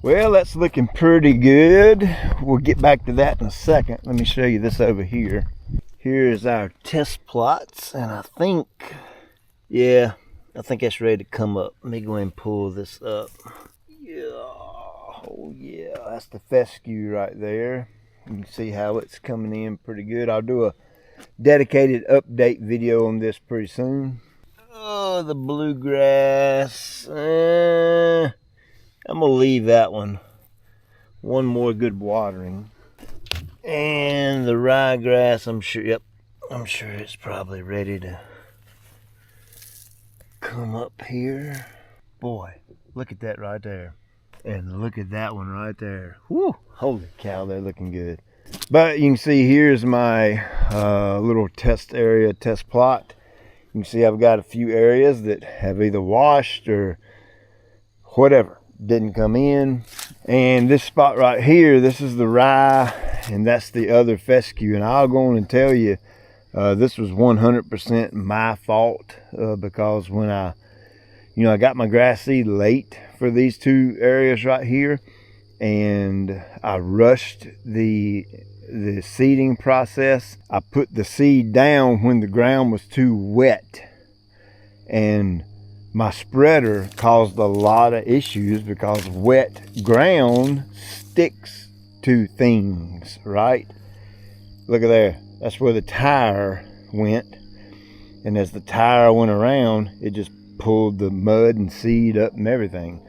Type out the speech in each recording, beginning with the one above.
Well, that's looking pretty good. We'll get back to that in a second. Let me show you this over here. Here's our test plots, and I think that's ready to come up. Let me go ahead and pull this up. Yeah, oh yeah, that's the fescue right there. You can see how it's coming in pretty good. I'll do a dedicated update video on this pretty soon. Oh, the bluegrass. I'm gonna leave that one. One more good watering. And the ryegrass, I'm sure it's probably ready to come up here. Boy, look at that right there. And look at that one right there. Whoo, holy cow, they're looking good. But you can see here's my little test plot. You can see I've got a few areas that have either washed or whatever, didn't come in. And this spot right here, this is the rye, and that's the other fescue. And I'll go on and tell you, this was 100% my fault, because when I got my grass seed late for these two areas right here, and I rushed the seeding process. I put the seed down when the ground was too wet, and my spreader caused a lot of issues because wet ground sticks to things, right? Look at there, that's where the tire went, and as the tire went around, it just pulled the mud and seed up and everything.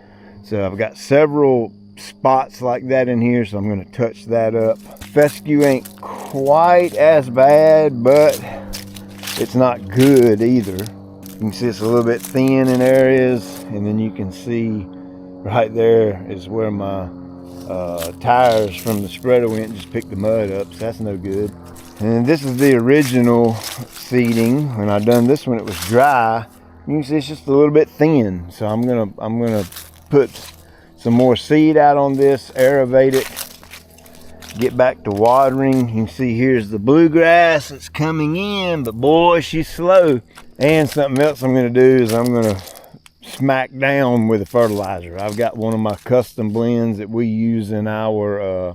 So I've got several spots like that in here, so I'm going to touch that up. Fescue ain't quite as bad, but it's not good either. You can see it's a little bit thin in areas, and then you can see right there is where my tires from the spreader went and just picked the mud up, so that's no good. And this is the original seeding. When I done this one, it was dry. You can see it's just a little bit thin, so I'm gonna put some more seed out on this, aerate it, get back to watering. You can see here's the bluegrass that's coming in, but boy, she's slow. And something else I'm going to do is I'm going to smack down with a fertilizer. I've got one of my custom blends that we use in our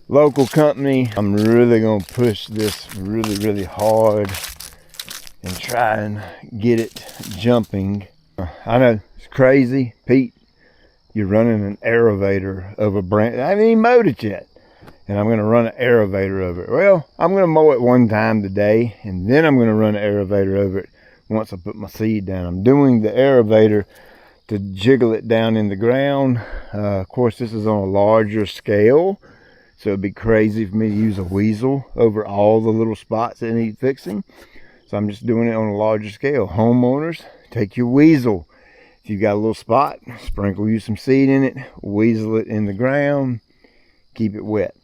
local company. I'm really going to push this really hard and try and get it jumping. I know it's crazy, Pete. You're running an aerator over branch. I haven't even mowed it yet, and I'm going to run an aerator over it. Well, I'm going to mow it one time today, and then I'm going to run an aerator over it once I put my seed down. I'm doing the aerator to jiggle it down in the ground. Of course, this is on a larger scale, so it'd be crazy for me to use a weasel over all the little spots that need fixing. So I'm just doing it on a larger scale. Homeowners, take your weasel. If you've got a little spot, sprinkle you some seed in it, weasel it in the ground, keep it wet.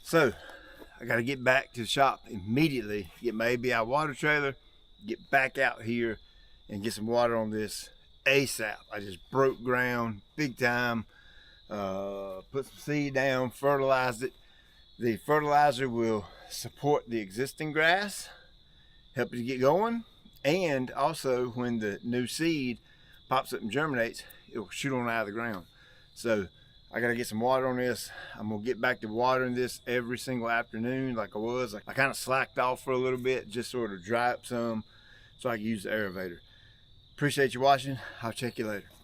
So I got to get back to the shop immediately, get my ABI water trailer, get back out here and get some water on this ASAP. I just broke ground big time, put some seed down, fertilized it. The fertilizer will support the existing grass, help it to get going, and also when the new seed pops up and germinates, it will shoot on out of the ground. So I gotta get some water on this. I'm gonna get back to watering this every single afternoon like I was. I kind of slacked off for a little bit, just sort of dry up some so I can use the aerator. Appreciate you watching. I'll check you later.